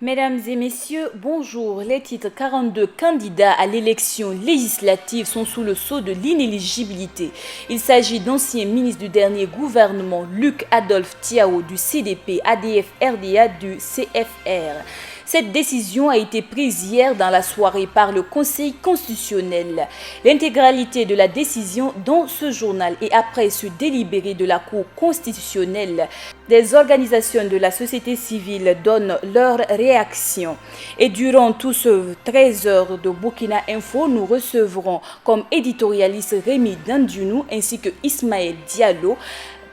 Mesdames et messieurs, bonjour. Les titres 42 candidats à l'élection législative sont sous le sceau de l'inéligibilité. Il s'agit d'anciens ministres du dernier gouvernement, Luc Adolphe Tiao du CDP, ADF RDA du CFR. Cette décision a été prise hier dans la soirée par le Conseil constitutionnel. L'intégralité de la décision dans ce journal et après ce délibéré de la Cour constitutionnelle, des organisations de la société civile donnent leur réaction. Et durant tous ce 13 heures de Burkina Info, nous recevrons comme éditorialiste Rémi Dandounou ainsi que Ismaël Diallo,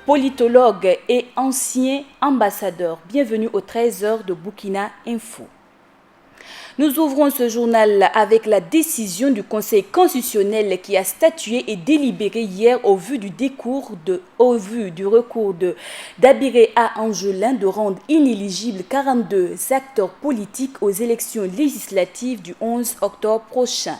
politologue et ancien ambassadeur. Bienvenue aux 13 heures de Burkina Info. Nous ouvrons ce journal avec la décision du Conseil constitutionnel qui a statué et délibéré hier au vu du recours d'Abiré A. Angelin de rendre inéligibles 42 acteurs politiques aux élections législatives du 11 octobre prochain.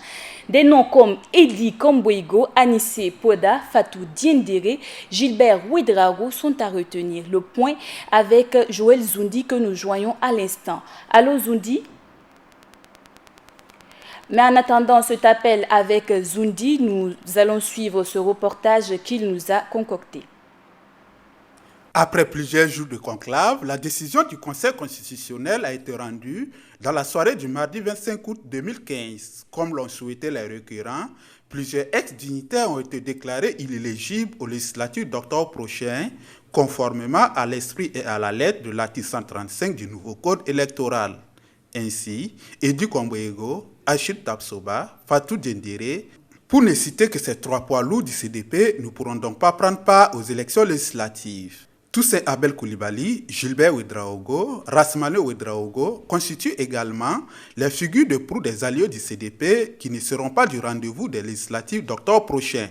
Des noms comme Edli Kombouigo, Anissé Poda, Fatou Diendere, Gilbert Ouedraogo sont à retenir. Le point avec Joël Zoundi que nous joignons à l'instant. Allô Zoundi? Mais en attendant cet appel avec Zoundi, nous allons suivre ce reportage qu'il nous a concocté. Après plusieurs jours de conclave, la décision du Conseil constitutionnel a été rendue dans la soirée du mardi 25 août 2015. Comme l'ont souhaité les requérants, plusieurs ex-dignitaires ont été déclarés inéligibles aux législatives d'octobre prochain, conformément à l'esprit et à la lettre de l'article 135 du nouveau code électoral. Ainsi, Edli Kombouigo, Achille Tapsoba, Fatou Diendere, pour ne citer que ces trois poids lourds du CDP, ne pourront donc pas prendre part aux élections législatives. Toussaint Abel Coulibaly, Gilbert Ouedraogo, Rasmane Ouedraogo constituent également les figures de proue des alliés du CDP qui ne seront pas du rendez-vous des législatives d'octobre prochain.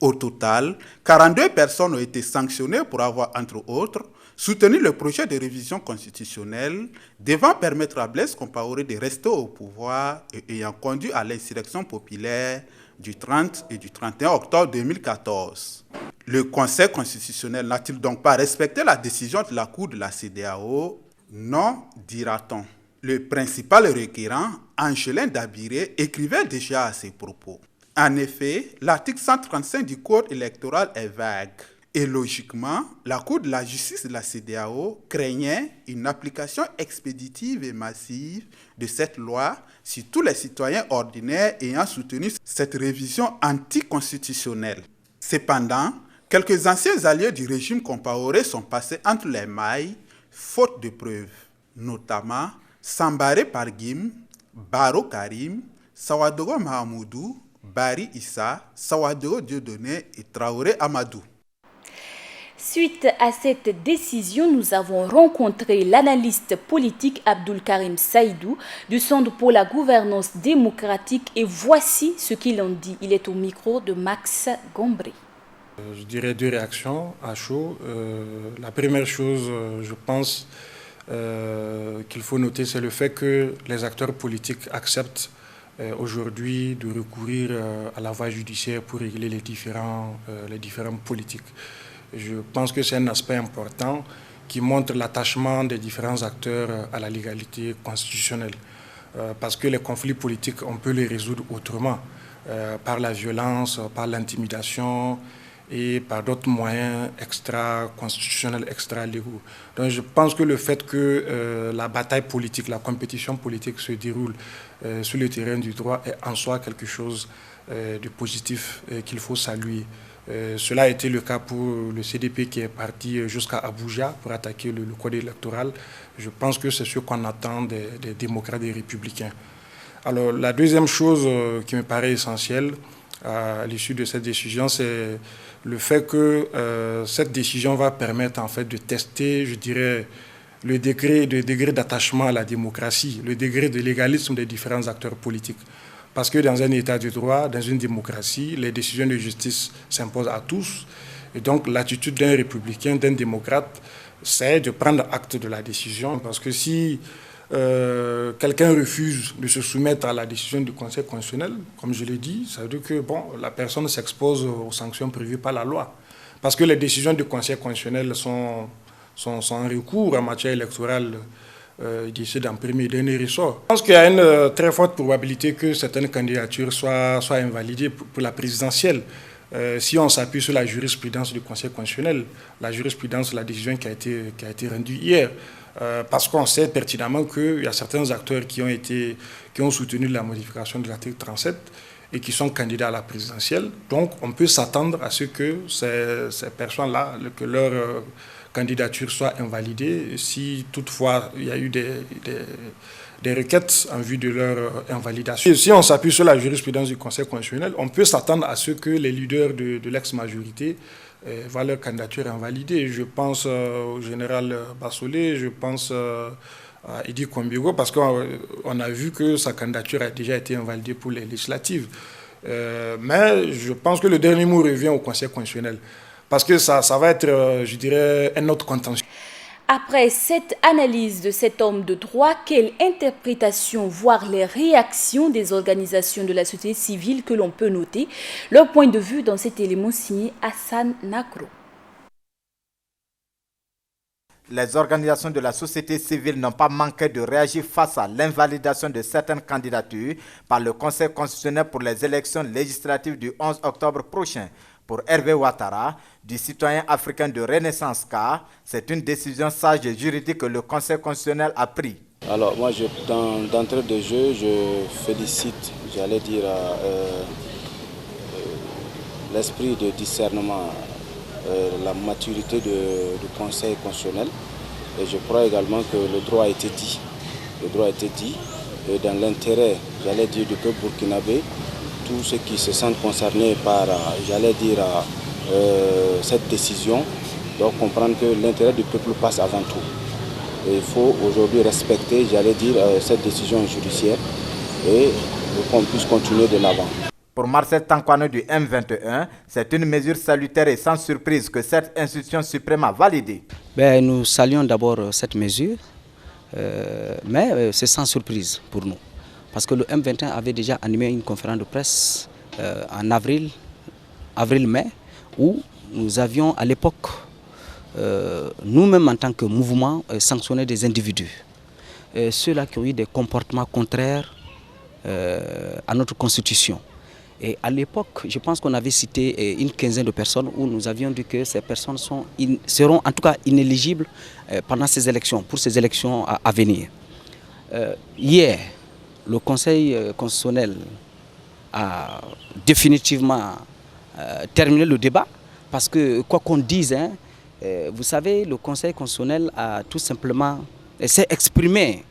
Au total, 42 personnes ont été sanctionnées pour avoir, entre autres, soutenu le projet de révision constitutionnelle devant permettre à Blaise Compaoré de rester au pouvoir et ayant conduit à l'insurrection populaire du 30 et du 31 octobre 2014. Le Conseil constitutionnel n'a-t-il donc pas respecté la décision de la Cour de la CEDEAO? Non, dira-t-on. Le principal requérant, Angelin Dabiré, écrivait déjà à ses propos. En effet, l'article 135 du Code électoral est vague. Et logiquement, la Cour de la justice de la CEDEAO craignait une application expéditive et massive de cette loi sur tous les citoyens ordinaires ayant soutenu cette révision anticonstitutionnelle. Cependant, quelques anciens alliés du régime Compaoré sont passés entre les mailles, faute de preuves, notamment Sambaré Pargim, Baro Karim, Sawadogo Mahamoudou, Bari Issa, Sawadogo Dieudonné et Traoré Amadou. Suite à cette décision, nous avons rencontré l'analyste politique Abdoul Karim Saïdou du Centre pour la gouvernance démocratique et voici ce qu'il en dit. Il est au micro de Max Gombré. Je dirais deux réactions à chaud. La première chose, je pense qu'il faut noter, c'est le fait que les acteurs politiques acceptent aujourd'hui de recourir à la voie judiciaire pour régler les différents politiques. Je pense que c'est un aspect important qui montre l'attachement des différents acteurs à la légalité constitutionnelle. Parce que les conflits politiques, on peut les résoudre autrement, par la violence, par l'intimidation et par d'autres moyens extra-constitutionnels, extra-légaux. Donc je pense que le fait que la bataille politique, la compétition politique se déroule sur le terrain du droit est en soi quelque chose de positif qu'il faut saluer. Cela a été le cas pour le CDP qui est parti jusqu'à Abuja pour attaquer le code électoral. Je pense que c'est ce qu'on attend des démocrates et des républicains. Alors la deuxième chose qui me paraît essentielle à l'issue de cette décision, c'est le fait que cette décision va permettre en fait de tester, je dirais, le degré d'attachement à la démocratie, le degré de légalisme des différents acteurs politiques. Parce que dans un état de droit, dans une démocratie, les décisions de justice s'imposent à tous. Et donc l'attitude d'un républicain, d'un démocrate, c'est de prendre acte de la décision. Parce que si quelqu'un refuse de se soumettre à la décision du Conseil constitutionnel, comme je l'ai dit, ça veut dire que la personne s'expose aux sanctions prévues par la loi. Parce que les décisions du Conseil constitutionnel sont en recours en matière électorale d'ici d'un premier dernier ressort. Je pense qu'il y a une très forte probabilité que certaines candidatures soient invalidées pour la présidentielle. Si on s'appuie sur la jurisprudence du Conseil constitutionnel, la décision qui a été rendue hier, parce qu'on sait pertinemment qu'il y a certains acteurs qui ont soutenu la modification de l'article 37 et qui sont candidats à la présidentielle. Donc on peut s'attendre à ce que ces personnes-là, que leur candidature soit invalidée si toutefois il y a eu des requêtes en vue de leur invalidation. Si on s'appuie sur la jurisprudence du Conseil constitutionnel, on peut s'attendre à ce que les leaders de l'ex-majorité voient leur candidature invalidée. Je pense au général Bassolé, je pense à Idi Kwambigo, parce qu'on a vu que sa candidature a déjà été invalidée pour les législatives. Mais je pense que le dernier mot revient au Conseil constitutionnel, parce que ça va être, je dirais, un autre contentieux. Après cette analyse de cet homme de droit, quelle interprétation, voire les réactions des organisations de la société civile que l'on peut noter? Leur point de vue dans cet élément signé Hassan Nakro. Les organisations de la société civile n'ont pas manqué de réagir face à l'invalidation de certaines candidatures par le Conseil constitutionnel pour les élections législatives du 11 octobre prochain. Pour Hervé Ouattara, du citoyen africain de Renaissance K, c'est une décision sage et juridique que le Conseil constitutionnel a prise. Alors moi, d'entrée de jeu, je félicite, j'allais dire, l'esprit de discernement, la maturité du Conseil constitutionnel. Et je crois également que le droit a été dit. Le droit a été dit. Et dans l'intérêt, j'allais dire, du peuple burkinabé, tous ceux qui se sentent concernés par, j'allais dire, cette décision doivent comprendre que l'intérêt du peuple passe avant tout. Et il faut aujourd'hui respecter, j'allais dire, cette décision judiciaire et qu'on puisse continuer de l'avant. Pour Marcel Tankwano du M21, c'est une mesure salutaire et sans surprise que cette institution suprême a validée. Nous saluons d'abord cette mesure, mais c'est sans surprise pour nous. Parce que le M21 avait déjà animé une conférence de presse en avril-mai, où nous avions à l'époque, nous-mêmes en tant que mouvement, sanctionné des individus. Ceux-là qui ont eu des comportements contraires à notre constitution. Et à l'époque, je pense qu'on avait cité une quinzaine de personnes où nous avions dit que ces personnes seront en tout cas inéligibles pendant ces élections, pour ces élections à venir. Hier, le Conseil constitutionnel a définitivement terminé le débat parce que, quoi qu'on dise, vous savez, le Conseil constitutionnel a tout simplement s'est exprimé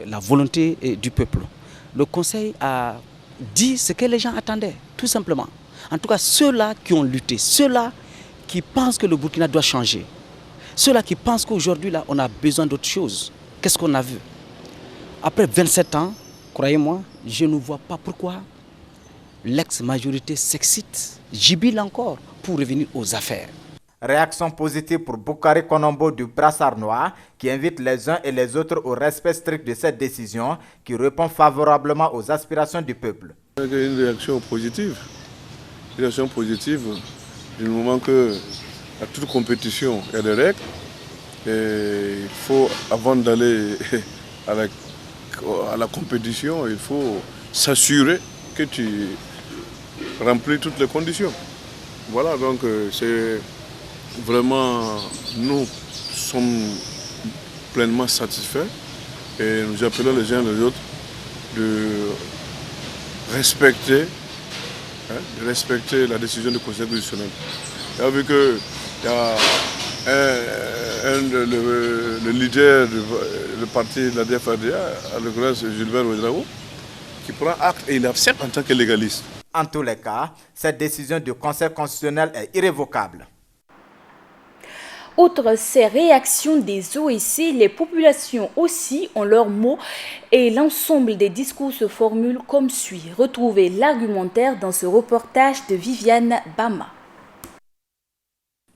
la volonté du peuple. Le Conseil a dit ce que les gens attendaient, tout simplement. En tout cas, ceux-là qui ont lutté, ceux-là qui pensent que le Burkina doit changer, ceux-là qui pensent qu'aujourd'hui, là, on a besoin d'autre chose. Qu'est-ce qu'on a vu? Après 27 ans, croyez-moi, je ne vois pas pourquoi l'ex-majorité s'excite, jubile encore pour revenir aux affaires. Réaction positive pour Boukari Konombo du Brassard Noir qui invite les uns et les autres au respect strict de cette décision qui répond favorablement aux aspirations du peuple. Une réaction positive du moment que à toute compétition il y a des règles et il faut, avant d'aller à la compétition, il faut s'assurer que tu remplis toutes les conditions. Voilà, donc c'est vraiment, nous sommes pleinement satisfaits et nous appelons les uns les autres de respecter la décision du Conseil constitutionnel. Vous avez vu qu'il y a le leader du parti de la DFADA, à l'occurrence Gilbert Ouedraogo, qui prend acte et il accepte en tant que légaliste. En tous les cas, cette décision du Conseil constitutionnel est irrévocable. Outre ces réactions des OSC, les populations aussi ont leur mot et l'ensemble des discours se formulent comme suit. Retrouvez l'argumentaire dans ce reportage de Viviane Bama.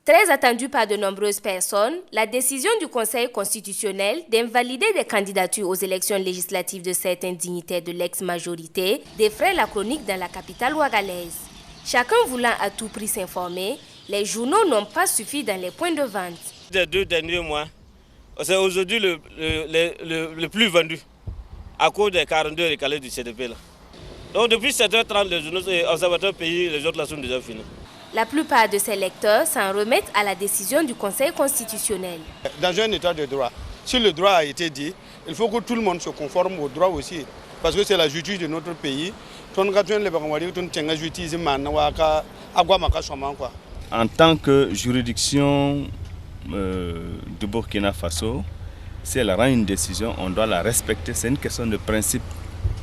Très attendue par de nombreuses personnes, la décision du Conseil constitutionnel d'invalider des candidatures aux élections législatives de certains dignitaires de l'ex-majorité défraie la chronique dans la capitale ouagalaise. Chacun voulant à tout prix s'informer, les journaux n'ont pas suffi dans les points de vente. Les 2 derniers mois, C'est aujourd'hui le plus vendu à cause des 42 recalés du CDP. Là. Donc depuis 7h30, les journaux observateurs pays, les autres là sont déjà finis. La plupart de ces lecteurs s'en remettent à la décision du Conseil constitutionnel. Dans un état de droit, si le droit a été dit, il faut que tout le monde se conforme au droit aussi. Parce que c'est la justice de notre pays. En tant que juridiction de Burkina Faso, si elle rend une décision, on doit la respecter. C'est une question de principe.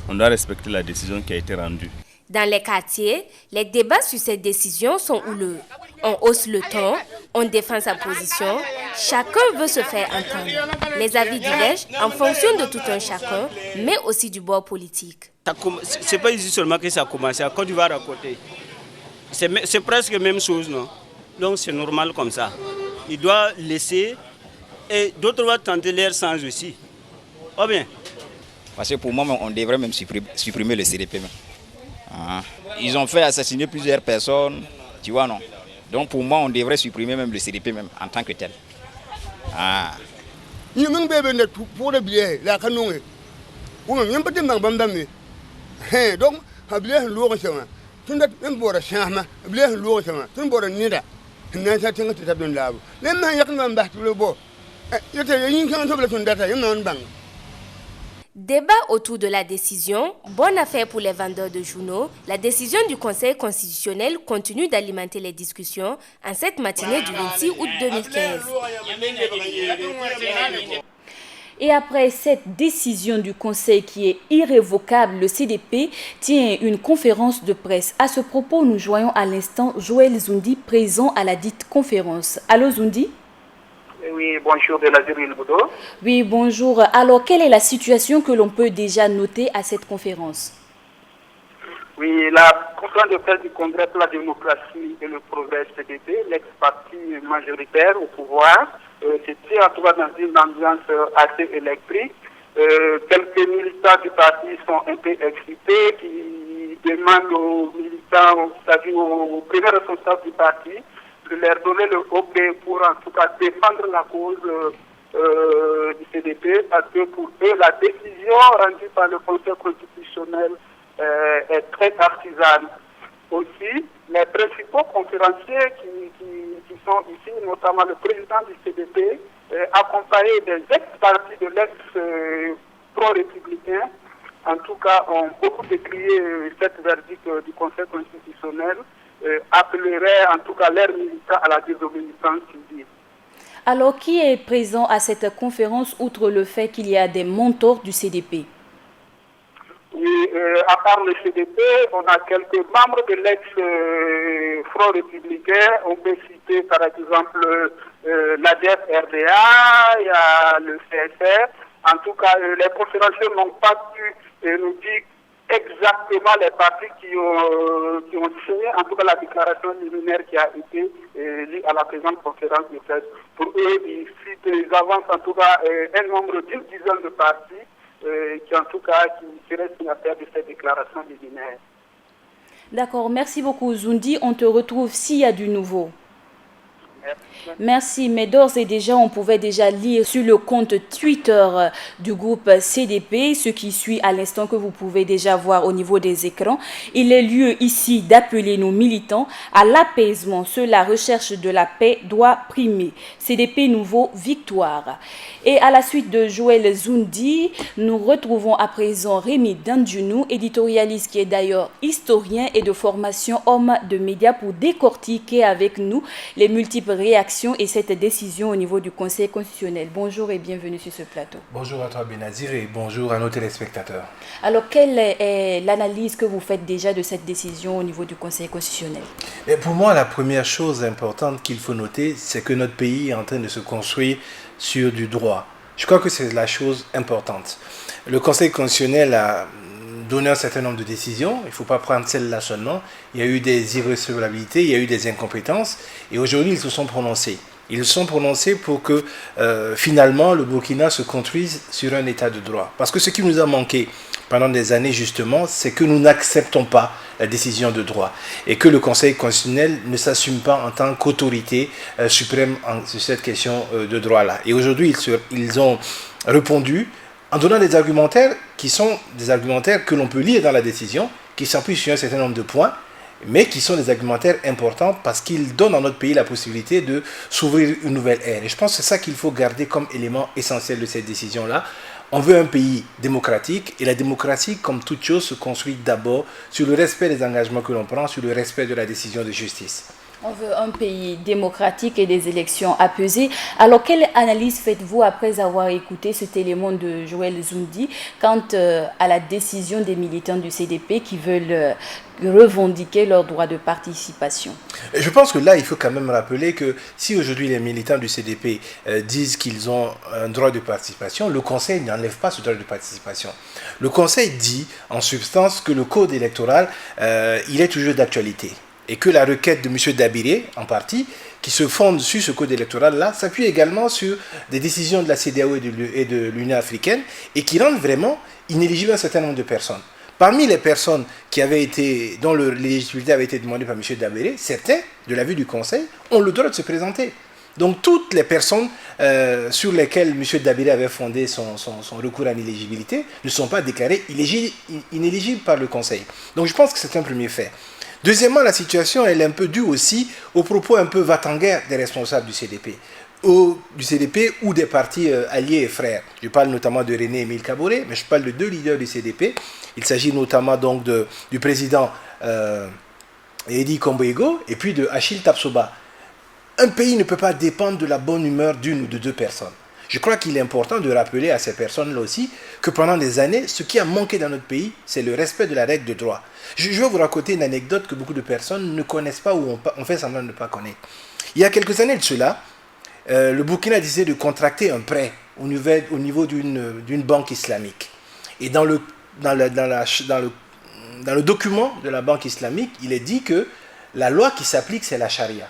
On doit respecter la décision qui a été rendue. Dans les quartiers, les débats sur cette décision sont houleux. On hausse le ton, on défend sa position, chacun veut se faire entendre. Les avis divergent en fonction de tout un chacun, mais aussi du bord politique. C'est pas ici seulement que ça a commencé, à Côte d'Ivoire à côté. C'est presque la même chose, non? Donc c'est normal comme ça. Il doit laisser et d'autres vont tenter leur sens aussi. Oh bien. Parce que pour moi, on devrait même supprimer le CDP. Même. Ils ont fait assassiner plusieurs personnes, tu vois, non? Donc pour moi, on devrait supprimer même le CDP même en tant que tel. Débat autour de la décision, bonne affaire pour les vendeurs de journaux, la décision du Conseil constitutionnel continue d'alimenter les discussions en cette matinée du 26 août 2015. Et après cette décision du Conseil qui est irrévocable, le CDP tient une conférence de presse. À ce propos, nous joignons à l'instant Joël Zoundi, présent à la dite conférence. Allô Zoundi? Oui, bonjour de la Zéril Boudo. Oui, bonjour. Alors, quelle est la situation que l'on peut déjà noter à cette conférence? Oui, la conférence de presse du Congrès pour la démocratie et le progrès CDP, l'ex-parti majoritaire au pouvoir, c'était en tout cas dans une ambiance assez électrique. Quelques militants du parti sont un peu excités, qui demandent aux militants, c'est-à-dire aux premiers responsables du parti, de leur donner le OK pour en tout cas défendre la cause du CDP, parce que pour eux, la décision rendue par le Conseil constitutionnel est très partisane. Aussi, les principaux conférenciers qui sont ici, notamment le président du CDP, accompagné des ex-partis de l'ex-pro-républicain, en tout cas, ont beaucoup décrié cette verdict du Conseil constitutionnel, appellerait en tout cas leurs militants à la désobéissance civile. Alors, qui est présent à cette conférence, outre le fait qu'il y a des mentors du CDP? Oui, à part le CDP, on a quelques membres de l'ex-Front républicain. On peut citer par exemple l'ADF-RDA, il y a le CSR. En tout cas, les conférenciers n'ont pas pu nous dire exactement les partis qui ont signé, en tout cas la déclaration liminaire qui a été lue à la présente conférence de presse. Pour eux, ils avancent en tout cas un nombre d'une dizaine de partis qui en tout cas qui seraient signataires de cette déclaration liminaire. D'accord, merci beaucoup Zoundi. On te retrouve s'il y a du nouveau. Merci, mais d'ores et déjà, on pouvait déjà lire sur le compte Twitter du groupe CDP, ce qui suit à l'instant que vous pouvez déjà voir au niveau des écrans. Il est lieu ici d'appeler nos militants à l'apaisement. Seule la recherche de la paix doit primer. CDP nouveau, victoire. Et à la suite de Joël Zoundi, nous retrouvons à présent Rémi Dandjounou, éditorialiste qui est d'ailleurs historien et de formation homme de médias, pour décortiquer avec nous les multiples réactions et cette décision au niveau du Conseil constitutionnel. Bonjour et bienvenue sur ce plateau. Bonjour à toi Benazir et bonjour à nos téléspectateurs. Alors, quelle est l'analyse que vous faites déjà de cette décision au niveau du Conseil constitutionnel? Et pour moi, la première chose importante qu'il faut noter, c'est que notre pays est en train de se construire sur du droit. Je crois que c'est la chose importante. Le Conseil constitutionnel a donné un certain nombre de décisions. Il ne faut pas prendre celle-là seulement. Il y a eu des irrecevabilités, il y a eu des incompétences. Et aujourd'hui, ils se sont prononcés. Ils sont prononcés pour que finalement le Burkina se construise sur un état de droit. Parce que ce qui nous a manqué pendant des années justement, c'est que nous n'acceptons pas la décision de droit et que le Conseil constitutionnel ne s'assume pas en tant qu'autorité suprême sur cette question de droit-là. Et aujourd'hui, ils ont répondu en donnant des argumentaires qui sont des argumentaires que l'on peut lire dans la décision, qui s'appuient sur un certain nombre de points, mais qui sont des argumentaires importants parce qu'ils donnent à notre pays la possibilité de s'ouvrir une nouvelle ère. Et je pense que c'est ça qu'il faut garder comme élément essentiel de cette décision-là. On veut un pays démocratique et la démocratie, comme toute chose, se construit d'abord sur le respect des engagements que l'on prend, sur le respect de la décision de justice. On veut un pays démocratique et des élections apaisées. Alors, quelle analyse faites-vous après avoir écouté cet élément de Joël Zoundi quant à la décision des militants du CDP qui veulent revendiquer leur droit de participation? Je pense que là, il faut quand même rappeler que si aujourd'hui les militants du CDP disent qu'ils ont un droit de participation, le Conseil n'enlève pas ce droit de participation. Le Conseil dit en substance que le code électoral, il est toujours d'actualité. Et que la requête de M. Dabiré, en partie, qui se fonde sur ce code électoral-là, s'appuie également sur des décisions de la CEDEAO et de l'Union africaine et qui rendent vraiment inéligible un certain nombre de personnes. Parmi les personnes dont l'éligibilité avait été demandée par M. Dabiré, certains, de l'avis du Conseil, ont le droit de se présenter. Donc toutes les personnes sur lesquelles M. Dabiré avait fondé son recours à l'inéligibilité ne sont pas déclarées inéligibles par le Conseil. Donc je pense que c'est un premier fait. Deuxièmement, la situation elle est un peu due aussi aux propos un peu va-t-en-guerre des responsables du CDP ou des partis alliés et frères. Je parle notamment de René-Émile Kaboré, mais je parle de deux leaders du CDP. Il s'agit notamment donc du président Edi Kombo-Ego et puis de Achille Tapsoba. Un pays ne peut pas dépendre de la bonne humeur d'une ou de deux personnes. Je crois qu'il est important de rappeler à ces personnes-là aussi que pendant des années, ce qui a manqué dans notre pays, c'est le respect de la règle de droit. Je vais vous raconter une anecdote que beaucoup de personnes ne connaissent pas ou on fait semblant de ne pas connaître. Il y a quelques années de cela, le Burkina a décidé de contracter un prêt au niveau d'une banque islamique. Et dans le document de la banque islamique, il est dit que la loi qui s'applique, c'est la charia.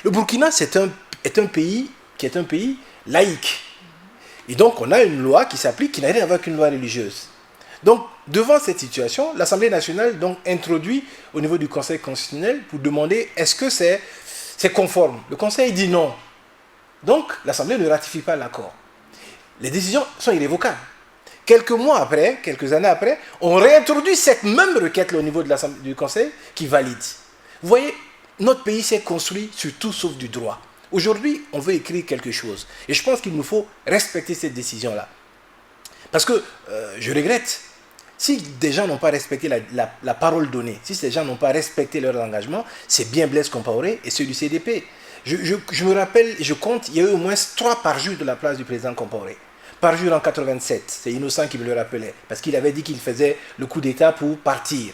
Le Burkina est un pays qui est un pays laïque. Et donc, on a une loi qui s'applique qui n'a rien à voir avec une loi religieuse. Donc, devant cette situation, l'Assemblée nationale donc introduit au niveau du Conseil constitutionnel pour demander est-ce que c'est conforme. Le Conseil dit non. Donc, l'Assemblée ne ratifie pas l'accord. Les décisions sont irrévocables. Quelques années après, on réintroduit cette même requête au niveau du Conseil qui valide. Vous voyez, notre pays s'est construit sur tout sauf du droit. Aujourd'hui, on veut écrire quelque chose. Et je pense qu'il nous faut respecter cette décision-là. Parce que je regrette, si des gens n'ont pas respecté la parole donnée, si ces gens n'ont pas respecté leur engagement, c'est bien Blaise Compaoré et ceux du CDP. Je me rappelle, je compte, il y a eu au moins 3 par jour de la place du président Compaoré. Par jour en 87, c'est Innocent qui me le rappelait, parce qu'il avait dit qu'il faisait le coup d'État pour partir.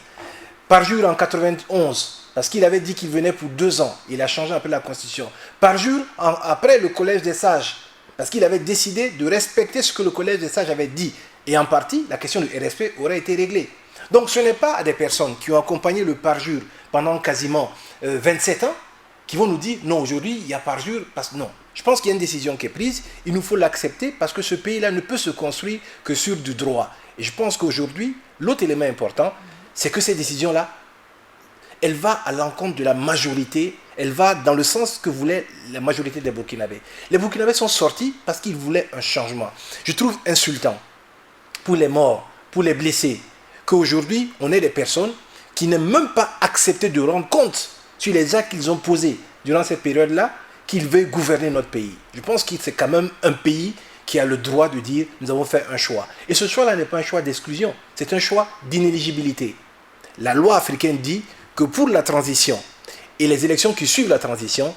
Par jour en 91, parce qu'il avait dit qu'il venait pour 2 ans. Il a changé après la Constitution. Par jour, après le Collège des Sages, parce qu'il avait décidé de respecter ce que le Collège des Sages avait dit. Et en partie, la question du RSP aurait été réglée. Donc ce n'est pas des personnes qui ont accompagné le parjure pendant quasiment 27 ans qui vont nous dire non, aujourd'hui, il y a parjure. Non. Je pense qu'il y a une décision qui est prise. Il nous faut l'accepter parce que ce pays-là ne peut se construire que sur du droit. Et je pense qu'aujourd'hui, l'autre élément important, c'est que ces décisions-là, elle va à l'encontre de la majorité, elle va dans le sens que voulait la majorité des Burkinabés. Les Burkinabés sont sortis parce qu'ils voulaient un changement. Je trouve insultant pour les morts, pour les blessés, qu'aujourd'hui, on ait des personnes qui n'aiment même pas accepté de rendre compte sur les actes qu'ils ont posés durant cette période-là, qu'ils veulent gouverner notre pays. Je pense que c'est quand même un pays qui a le droit de dire « nous avons fait un choix ». Et ce choix-là n'est pas un choix d'exclusion, c'est un choix d'inéligibilité. La loi africaine dit que pour la transition et les élections qui suivent la transition,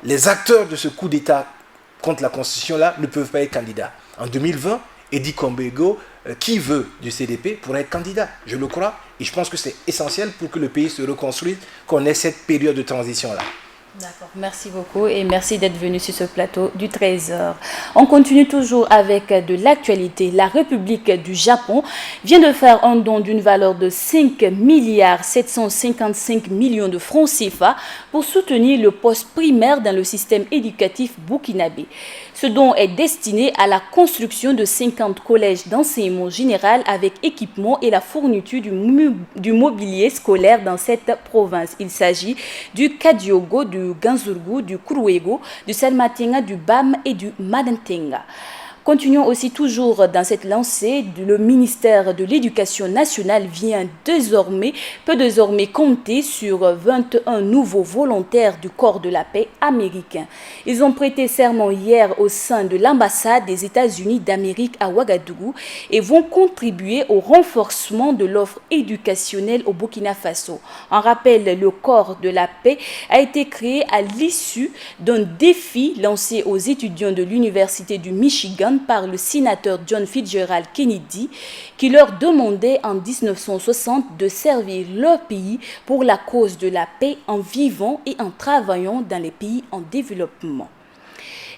les acteurs de ce coup d'État contre la Constitution-là ne peuvent pas être candidats. En 2020, Edi Kombo-Ego, qui veut du CDP, pourrait être candidat. Je le crois et je pense que c'est essentiel pour que le pays se reconstruise, qu'on ait cette période de transition-là. D'accord, merci beaucoup et merci d'être venu sur ce plateau du Trésor. On continue toujours avec de l'actualité. La République du Japon vient de faire un don d'une valeur de 5,755 milliards de francs CFA pour soutenir le poste primaire dans le système éducatif burkinabé. Ce don est destiné à la construction de 50 collèges d'enseignement général avec équipement et la fourniture du mobilier scolaire dans cette province. Il s'agit du Kadiogo, du Ganzurgu, du Kuruego, du Salmatenga, du Bam et du Madantenga. Continuons aussi toujours dans cette lancée. Le ministère de l'Éducation nationale peut désormais compter sur 21 nouveaux volontaires du corps de la paix américain. Ils ont prêté serment hier au sein de l'ambassade des États-Unis d'Amérique à Ouagadougou et vont contribuer au renforcement de l'offre éducationnelle au Burkina Faso. En rappel, le corps de la paix a été créé à l'issue d'un défi lancé aux étudiants de l'Université du Michigan par le sénateur John Fitzgerald Kennedy qui leur demandait en 1960 de servir leur pays pour la cause de la paix en vivant et en travaillant dans les pays en développement.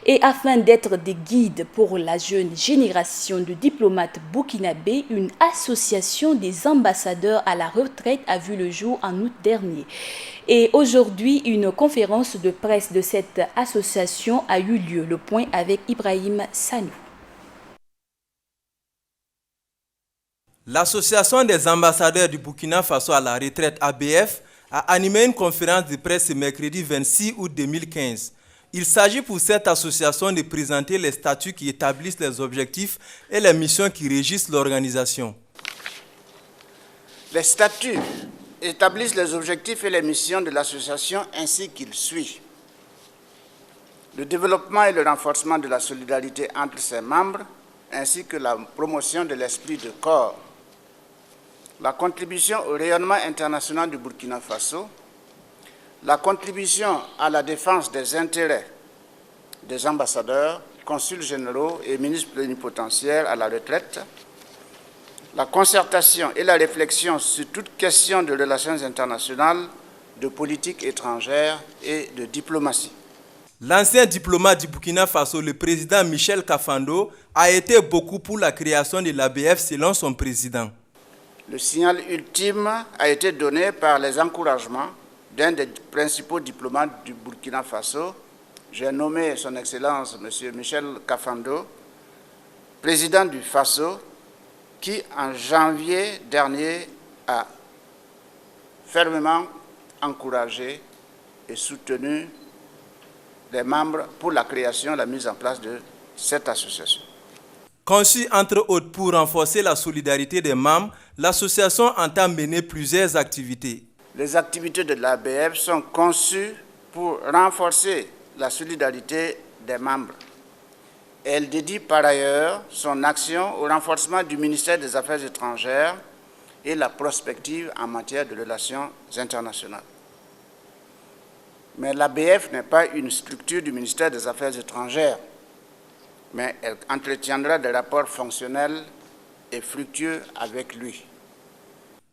Et afin d'être des guides pour la jeune génération de diplomates burkinabés, une association des ambassadeurs à la retraite a vu le jour en août dernier. Et aujourd'hui, une conférence de presse de cette association a eu lieu. Le point avec Ibrahim Sanou. L'Association des ambassadeurs du Burkina Faso à la retraite ABF a animé une conférence de presse ce mercredi 26 août 2015. Il s'agit pour cette association de présenter les statuts qui établissent les objectifs et les missions qui régissent l'organisation. Les statuts établissent les objectifs et les missions de l'association ainsi qu'il suit. Le développement et le renforcement de la solidarité entre ses membres, ainsi que la promotion de l'esprit de corps. La contribution au rayonnement international du Burkina Faso, la contribution à la défense des intérêts des ambassadeurs, consuls généraux et ministres plénipotentiaires à la retraite, la concertation et la réflexion sur toute question de relations internationales, de politique étrangère et de diplomatie. L'ancien diplomate du Burkina Faso, le président Michel Kafando, a été beaucoup pour la création de l'ABF selon son président. Le signal ultime a été donné par les encouragements d'un des principaux diplomates du Burkina Faso. J'ai nommé son Excellence M. Michel Kafando, président du Faso, qui en janvier dernier a fermement encouragé et soutenu les membres pour la création et la mise en place de cette association. Conçue entre autres pour renforcer la solidarité des membres, l'association entend mener plusieurs activités. Les activités de l'ABF sont conçues pour renforcer la solidarité des membres. Elle dédie par ailleurs son action au renforcement du ministère des Affaires étrangères et la prospective en matière de relations internationales. Mais l'ABF n'est pas une structure du ministère des Affaires étrangères, mais elle entretiendra des rapports fonctionnels et fructueux avec lui.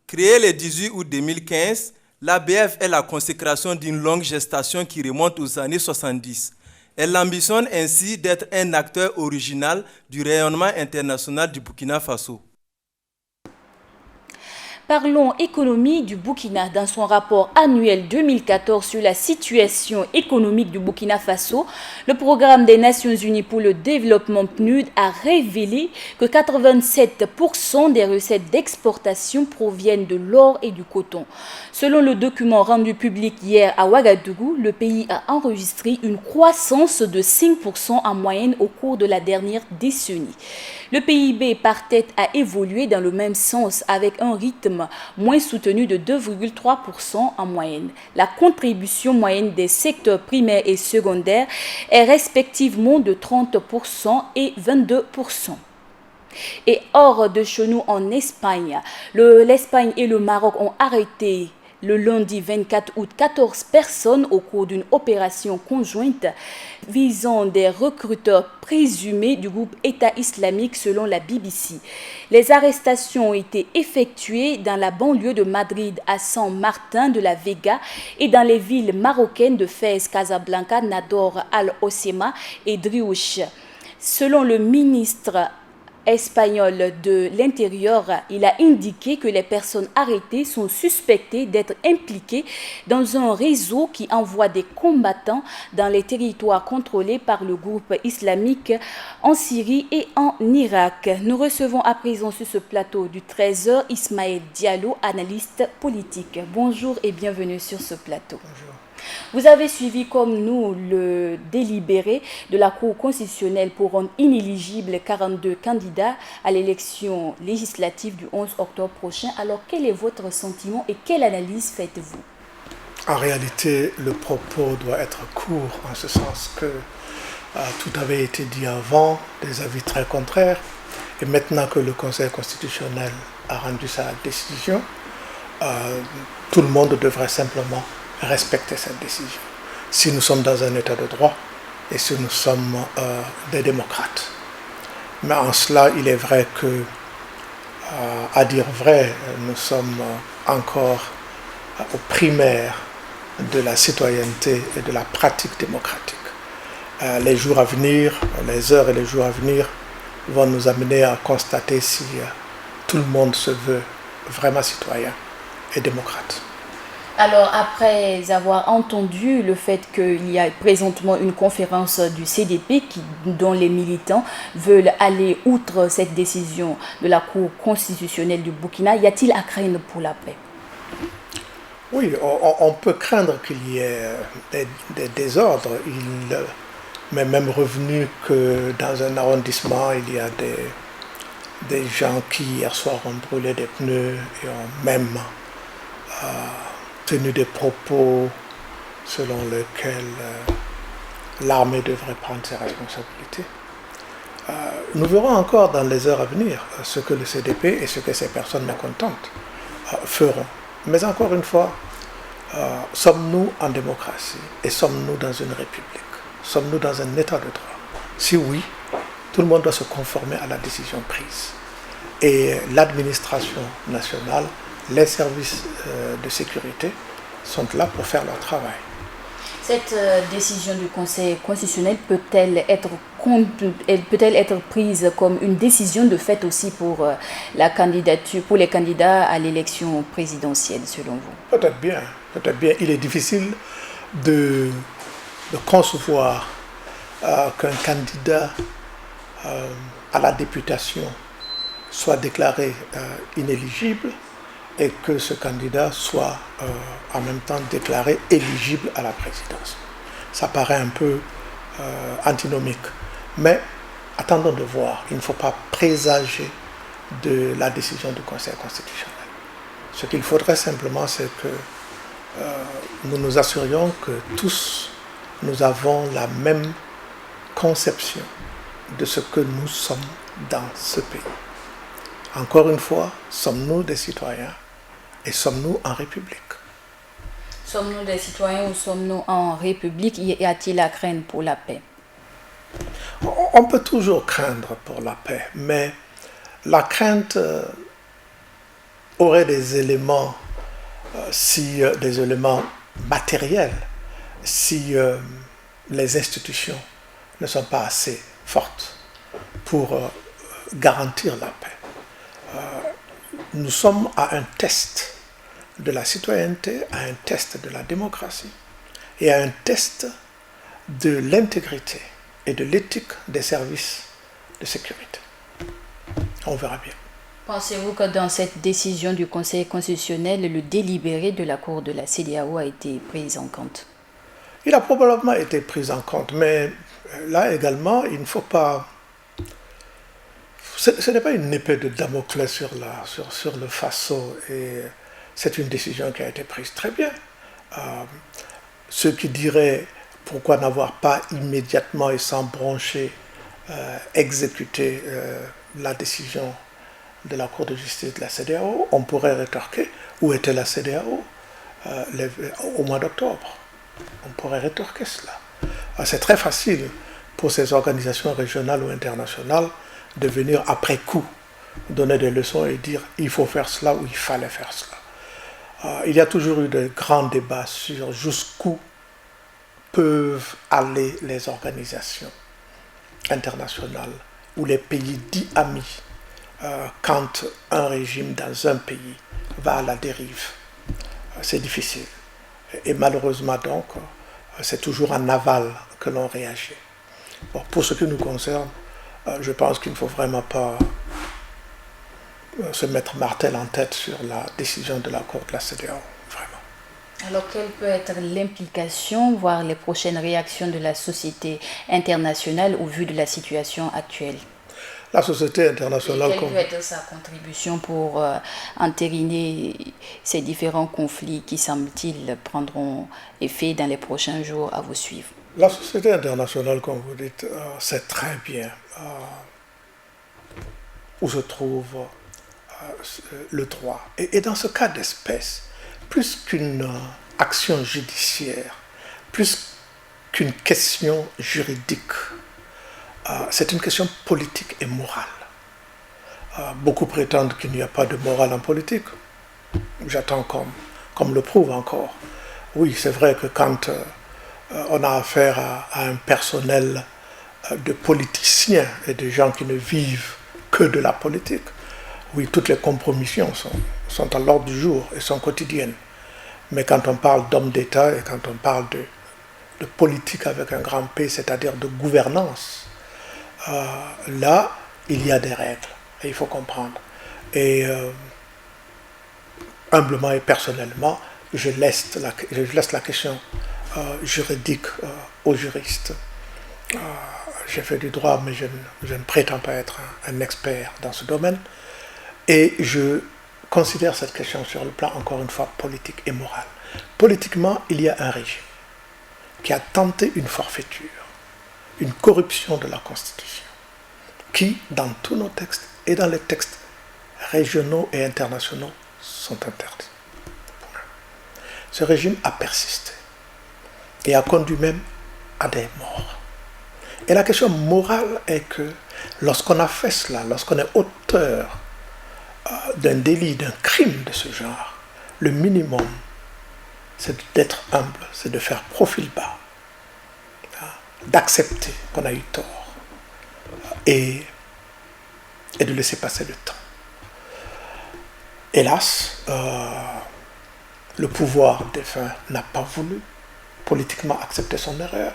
Créée le 18 août 2015, l'ABF est la consécration d'une longue gestation qui remonte aux années 70. Elle ambitionne ainsi d'être un acteur original du rayonnement international du Burkina Faso. Parlons économie du Burkina. Dans son rapport annuel 2014 sur la situation économique du Burkina Faso, le programme des Nations Unies pour le développement PNUD a révélé que 87% des recettes d'exportation proviennent de l'or et du coton. Selon le document rendu public hier à Ouagadougou, le pays a enregistré une croissance de 5% en moyenne au cours de la dernière décennie. Le PIB par tête a évolué dans le même sens avec un rythme moins soutenu de 2,3% en moyenne. La contribution moyenne des secteurs primaires et secondaires est respectivement de 30% et 22%. Et hors de chez nous en Espagne, l'Espagne et le Maroc ont arrêté Le lundi 24 août, 14 personnes au cours d'une opération conjointe visant des recruteurs présumés du groupe État islamique selon la BBC. Les arrestations ont été effectuées dans la banlieue de Madrid, à San Martin de la Vega et dans les villes marocaines de Fès, Casablanca, Nador, Al-Hoceima et Driouche. Selon le ministre espagnol de l'Intérieur, il a indiqué que les personnes arrêtées sont suspectées d'être impliquées dans un réseau qui envoie des combattants dans les territoires contrôlés par le groupe islamique en Syrie et en Irak. Nous recevons à présent sur ce plateau du 13h Ismaël Diallo, analyste politique. Bonjour et bienvenue sur ce plateau. Bonjour. Vous avez suivi comme nous le délibéré de la Cour constitutionnelle pour rendre inéligibles 42 candidats à l'élection législative du 11 octobre prochain. Alors quel est votre sentiment et quelle analyse faites-vous? En réalité, le propos doit être court en ce sens que tout avait été dit avant, des avis très contraires. Et maintenant que le Conseil constitutionnel a rendu sa décision, tout le monde devrait simplement respecter cette décision. Si nous sommes dans un état de droit et si nous sommes des démocrates. Mais en cela, il est vrai que, à dire vrai, nous sommes encore aux primaires de la citoyenneté et de la pratique démocratique. Les jours à venir, les heures et les jours à venir vont nous amener à constater si tout le monde se veut vraiment citoyen et démocrate. Alors, après avoir entendu le fait qu'il y a présentement une conférence du CDP dont les militants veulent aller outre cette décision de la Cour constitutionnelle du Burkina, y a-t-il à craindre pour la paix? Oui, on peut craindre qu'il y ait des désordres. Il m'est même revenu que dans un arrondissement, il y a des gens qui hier soir ont brûlé des pneus et ont même tenu des propos selon lesquels l'armée devrait prendre ses responsabilités. Nous verrons encore dans les heures à venir ce que le CDP et ce que ces personnes mécontentes feront. Mais encore une fois, sommes-nous en démocratie et sommes-nous dans une république? Sommes-nous dans un état de droit? Si oui, tout le monde doit se conformer à la décision prise. Et l'administration nationale, les services de sécurité sont là pour faire leur travail. Cette décision du Conseil constitutionnel peut-elle être prise comme une décision de fait aussi pour la candidature, pour les candidats à l'élection présidentielle, selon vous? Peut-être bien. Il est difficile de concevoir qu'un candidat à la députation soit déclaré inéligible et que ce candidat soit en même temps déclaré éligible à la présidence. Ça paraît un peu antinomique. Mais attendons de voir. Il ne faut pas présager de la décision du Conseil constitutionnel. Ce qu'il faudrait simplement, c'est que nous nous assurions que tous, nous avons la même conception de ce que nous sommes dans ce pays. Encore une fois, sommes-nous des citoyens et sommes-nous en République? Sommes-nous des citoyens ou sommes-nous en République? Y a-t-il à craindre pour la paix? On peut toujours craindre pour la paix, mais la crainte aurait des éléments, des éléments matériels, si les institutions ne sont pas assez fortes pour garantir la paix. Nous sommes à un test de la citoyenneté, à un test de la démocratie et à un test de l'intégrité et de l'éthique des services de sécurité. On verra bien. Pensez-vous que dans cette décision du Conseil constitutionnel, le délibéré de la Cour de la CEDEAO a été pris en compte? Il a probablement été pris en compte, mais là également, il ne faut pas... Ce n'est pas une épée de Damoclès sur le faisceau, et c'est une décision qui a été prise très bien. Ceux qui diraient pourquoi n'avoir pas immédiatement et sans broncher exécuté la décision de la Cour de justice de la CEDEAO, on pourrait rétorquer où était la CEDEAO. au mois d'octobre. On pourrait rétorquer cela. C'est très facile pour ces organisations régionales ou internationales de venir après coup donner des leçons et dire il faut faire cela ou il fallait faire cela. Il y a toujours eu de grands débats sur jusqu'où peuvent aller les organisations internationales ou les pays dits amis quand un régime dans un pays va à la dérive. C'est difficile. Et malheureusement donc, c'est toujours en aval que l'on réagit. Bon, pour ce qui nous concerne, je pense qu'il ne faut vraiment pas se mettre martel en tête sur la décision de la Cour de la CEDEAO, vraiment. Alors, quelle peut être l'implication, voire les prochaines réactions de la société internationale au vu de la situation actuelle? La société internationale... Quelle peut être sa contribution pour entériner ces différents conflits qui, semble-t-il, prendront effet dans les prochains jours à vous suivre? La société internationale, comme vous dites, sait très bien où se trouve le droit. Et dans ce cas d'espèce, plus qu'une action judiciaire, plus qu'une question juridique, c'est une question politique et morale. Beaucoup prétendent qu'il n'y a pas de morale en politique. J'attends comme le prouve encore. Oui, c'est vrai que quand on a affaire à un personnel de politiciens et de gens qui ne vivent que de la politique, oui, toutes les compromissions sont à l'ordre du jour et sont quotidiennes. Mais quand on parle d'hommes d'État et quand on parle de politique avec un grand P, c'est-à-dire de gouvernance, là, il y a des règles et il faut comprendre. Et humblement et personnellement, je laisse la question juridique aux juristes. J'ai fait du droit, mais je ne prétends pas être un expert dans ce domaine. Et je considère cette question sur le plan, encore une fois, politique et moral. Politiquement, il y a un régime qui a tenté une forfaiture, une corruption de la Constitution, qui, dans tous nos textes et dans les textes régionaux et internationaux, sont interdits. Ce régime a persisté et a conduit même à des morts. Et la question morale est que lorsqu'on a fait cela, lorsqu'on est auteur d'un délit, d'un crime de ce genre, le minimum, c'est d'être humble, c'est de faire profil bas, d'accepter qu'on a eu tort et de laisser passer le temps. Hélas, le pouvoir défunt n'a pas voulu politiquement accepter son erreur,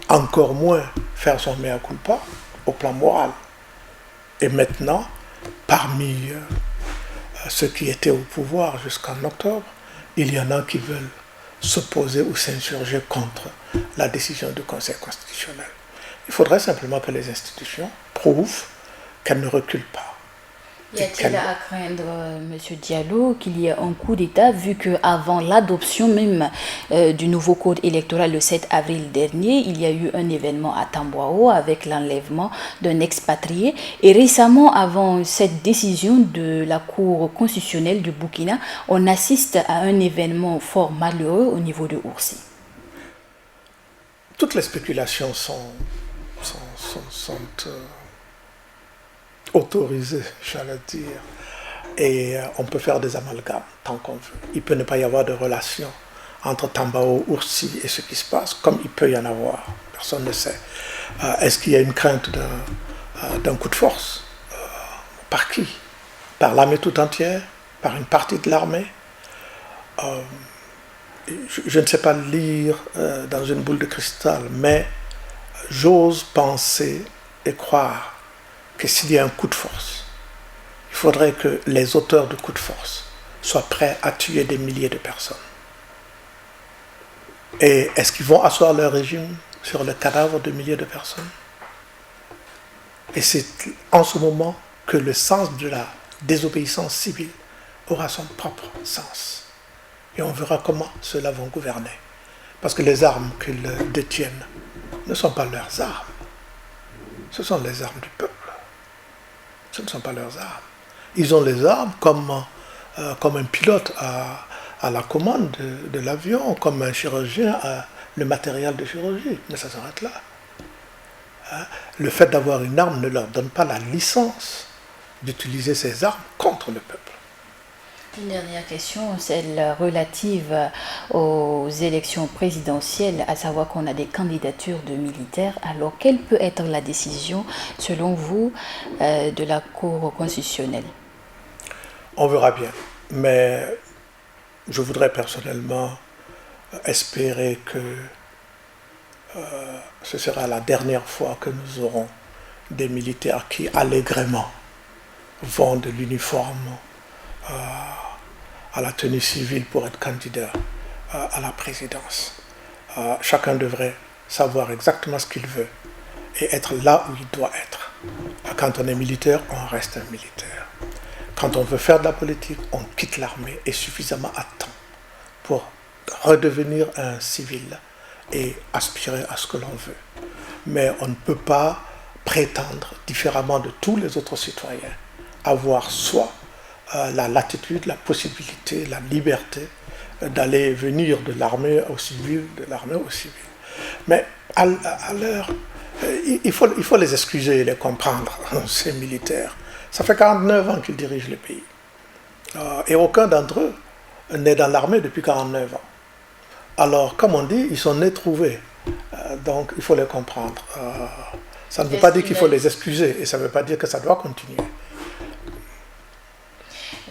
encore moins faire son mea culpa au plan moral. Et maintenant, parmi ceux qui étaient au pouvoir jusqu'en octobre, il y en a qui veulent s'opposer ou s'insurger contre la décision du Conseil constitutionnel. Il faudrait simplement que les institutions prouvent qu'elles ne reculent pas. Y a-t-il à craindre, M. Diallo, qu'il y ait un coup d'État, vu qu'avant l'adoption même du nouveau code électoral le 7 avril dernier, il y a eu un événement à Tambwao avec l'enlèvement d'un expatrié. Et récemment, avant cette décision de la Cour constitutionnelle du Burkina, on assiste à un événement fort malheureux au niveau de Oursi. Toutes les spéculations sont autorisé, j'allais dire, et on peut faire des amalgames tant qu'on veut. Il peut ne pas y avoir de relation entre Tambao, Oursi et ce qui se passe, comme il peut y en avoir. Personne ne sait. Est-ce qu'il y a une crainte d'un coup de force? Par qui? Par l'armée tout entière? Par une partie de l'armée? Je ne sais pas lire dans une boule de cristal, mais j'ose penser et croire que s'il y a un coup de force, il faudrait que les auteurs de coups de force soient prêts à tuer des milliers de personnes. Et est-ce qu'ils vont asseoir leur régime sur le cadavre de milliers de personnes? Et c'est en ce moment que le sens de la désobéissance civile aura son propre sens. Et on verra comment ceux-là vont gouverner. Parce que les armes qu'ils détiennent ne sont pas leurs armes. Ce sont les armes du peuple. Ce ne sont pas leurs armes. Ils ont les armes comme un pilote à la commande de l'avion, comme un chirurgien a le matériel de chirurgie, mais ça s'arrête là. Hein? Le fait d'avoir une arme ne leur donne pas la licence d'utiliser ces armes contre le peuple. Une dernière question, celle relative aux élections présidentielles, à savoir qu'on a des candidatures de militaires. Alors, quelle peut être la décision, selon vous, de la Cour constitutionnelle? On verra bien. Mais je voudrais personnellement espérer que ce sera la dernière fois que nous aurons des militaires qui allègrement vont de l'uniforme à la tenue civile pour être candidat à la présidence. Chacun devrait savoir exactement ce qu'il veut et être là où il doit être. Quand on est militaire, on reste un militaire. Quand on veut faire de la politique, on quitte l'armée et suffisamment à temps pour redevenir un civil et aspirer à ce que l'on veut. Mais on ne peut pas prétendre, différemment de tous les autres citoyens, avoir soit la latitude, la possibilité, la liberté d'aller et venir de l'armée au civil, de l'armée au civil. Mais à l'heure, il faut les excuser et les comprendre, ces militaires. Ça fait 49 ans qu'ils dirigent le pays. Et aucun d'entre eux n'est dans l'armée depuis 49 ans. Alors, comme on dit, ils sont nés trouvés. Donc, il faut les comprendre. Ça ne veut pas dire qu'il faut les excuser et ça ne veut pas dire que ça doit continuer.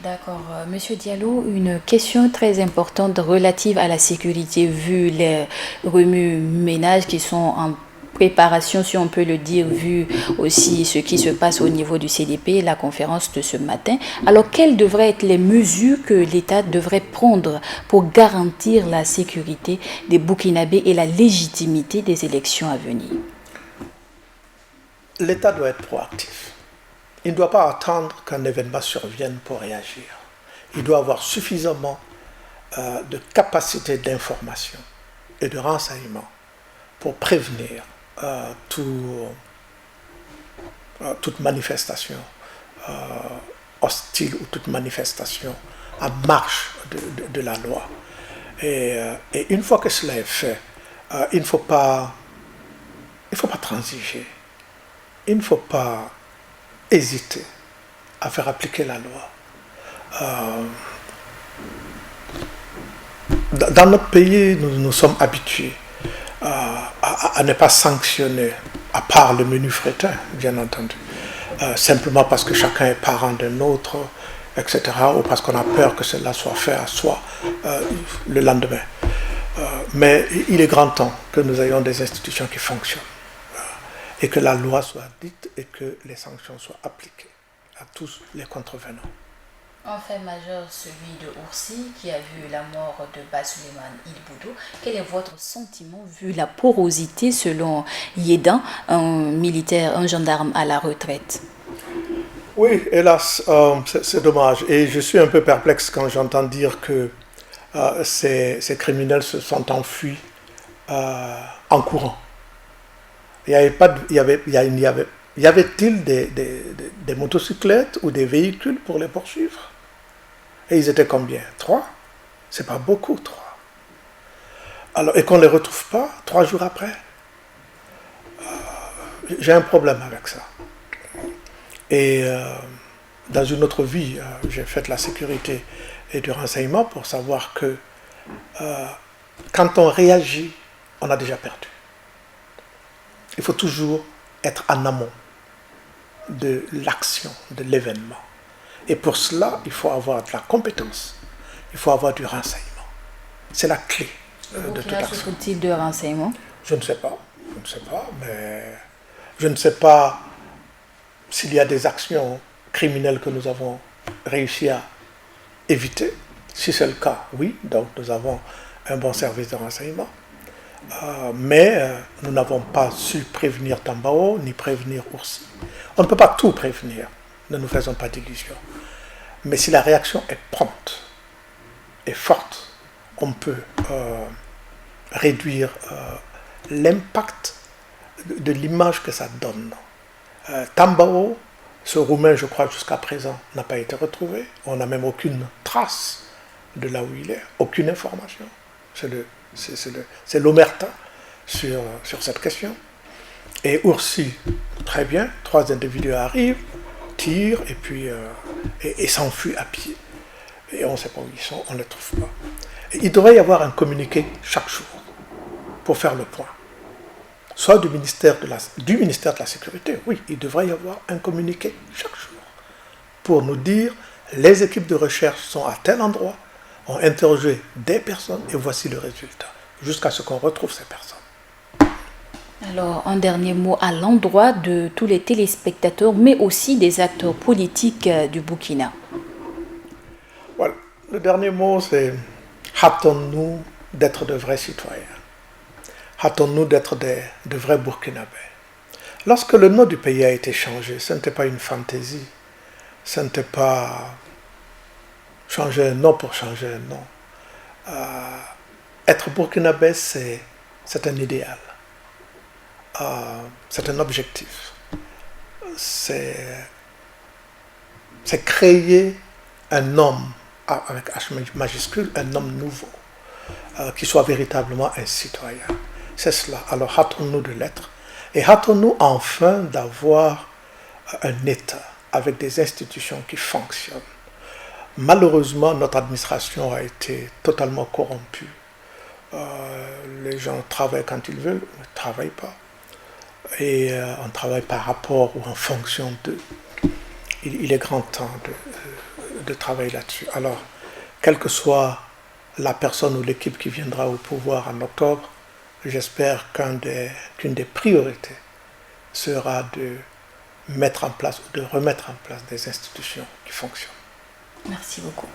D'accord. Monsieur Diallo, une question très importante relative à la sécurité, vu les remue-ménages qui sont en préparation, si on peut le dire, vu aussi ce qui se passe au niveau du CDP, la conférence de ce matin. Alors, quelles devraient être les mesures que l'État devrait prendre pour garantir la sécurité des Burkinabés et la légitimité des élections à venir? L'État doit être proactif. Il ne doit pas attendre qu'un événement survienne pour réagir. Il doit avoir suffisamment de capacité d'information et de renseignement pour prévenir toute manifestation hostile ou toute manifestation en marche de la loi. Et une fois que cela est fait, il ne faut pas transiger. Il ne faut pas hésiter à faire appliquer la loi. Dans notre pays, nous sommes habitués à ne pas sanctionner, à part le menu fretin, bien entendu, simplement parce que chacun est parent d'un autre, etc., ou parce qu'on a peur que cela soit fait à soi le lendemain. Mais il est grand temps que nous ayons des institutions qui fonctionnent et que la loi soit dite et que les sanctions soient appliquées à tous les contrevenants. Un fait majeur, celui de Oursi, qui a vu la mort de Basuleiman Il Boudou. Quel est votre sentiment vu la porosité selon Yedan, un militaire, un gendarme à la retraite? Oui, hélas, c'est dommage. Et je suis un peu perplexe quand j'entends dire que ces criminels se sont enfuis en courant. Y avait-il des motocyclettes ou des véhicules pour les poursuivre? Et ils étaient combien? 3? C'est pas beaucoup, 3. Alors, et qu'on ne les retrouve pas 3 jours après? J'ai un problème avec ça. Et dans une autre vie, j'ai fait la sécurité et du renseignement pour savoir que quand on réagit, on a déjà perdu. Il faut toujours être en amont de l'action, de l'événement. Et pour cela, il faut avoir de la compétence, il faut avoir du renseignement. C'est la clé de toute action. Quel type de renseignement? Je ne sais pas, mais je ne sais pas s'il y a des actions criminelles que nous avons réussi à éviter. Si c'est le cas, oui, donc nous avons un bon service de renseignement. Mais nous n'avons pas su prévenir Tambao, ni prévenir Oursi. On ne peut pas tout prévenir, ne nous faisons pas d'illusions. Mais si la réaction est prompte et forte, on peut réduire l'impact de l'image que ça donne. Tambao, ce Roumain, je crois, jusqu'à présent, n'a pas été retrouvé. On n'a même aucune trace de là où il est. Aucune information. C'est l'omerta sur cette question. Et Oursi, très bien, 3 individus arrivent, tirent et puis et s'enfuient à pied. Et on ne sait pas où ils sont, on ne les trouve pas. Et il devrait y avoir un communiqué chaque jour pour faire le point. Soit du ministère de la Sécurité, oui, il devrait y avoir un communiqué chaque jour pour nous dire les équipes de recherche sont à tel endroit, ont interrogé des personnes et voici le résultat, jusqu'à ce qu'on retrouve ces personnes. Alors, un dernier mot à l'endroit de tous les téléspectateurs, mais aussi des acteurs politiques du Burkina. Voilà. Le dernier mot, c'est hâtons-nous d'être de vrais citoyens. Hâtons-nous d'être de vrais Burkinabés. Lorsque le nom du pays a été changé, ce n'était pas une fantaisie. Ce n'était pas changer un nom pour changer un nom. Être Burkinabé, c'est un idéal. C'est un objectif. C'est créer un homme, avec H majuscule, un homme nouveau, qui soit véritablement un citoyen. C'est cela. Alors hâtons-nous de l'être et hâtons-nous enfin d'avoir un État avec des institutions qui fonctionnent. Malheureusement, notre administration a été totalement corrompue. Les gens travaillent quand ils veulent, ne travaillent pas. Et on travaille par rapport ou en fonction d'eux. Il est grand temps de travailler là-dessus. Alors, quelle que soit la personne ou l'équipe qui viendra au pouvoir en octobre, j'espère qu'une des priorités sera de mettre en place ou de remettre en place des institutions qui fonctionnent. Merci beaucoup.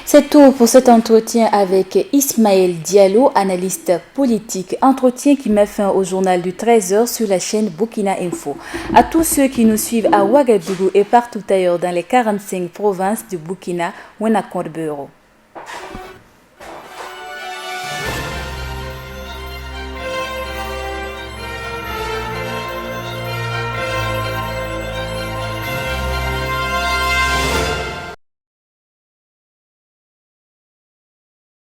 C'est tout pour cet entretien avec Ismaël Diallo, analyste politique. Entretien qui met fin au journal du 13h sur la chaîne Burkina Info. À tous ceux qui nous suivent à Ouagadougou et partout ailleurs dans les 45 provinces du Burkina, Ouanakonde Bureau.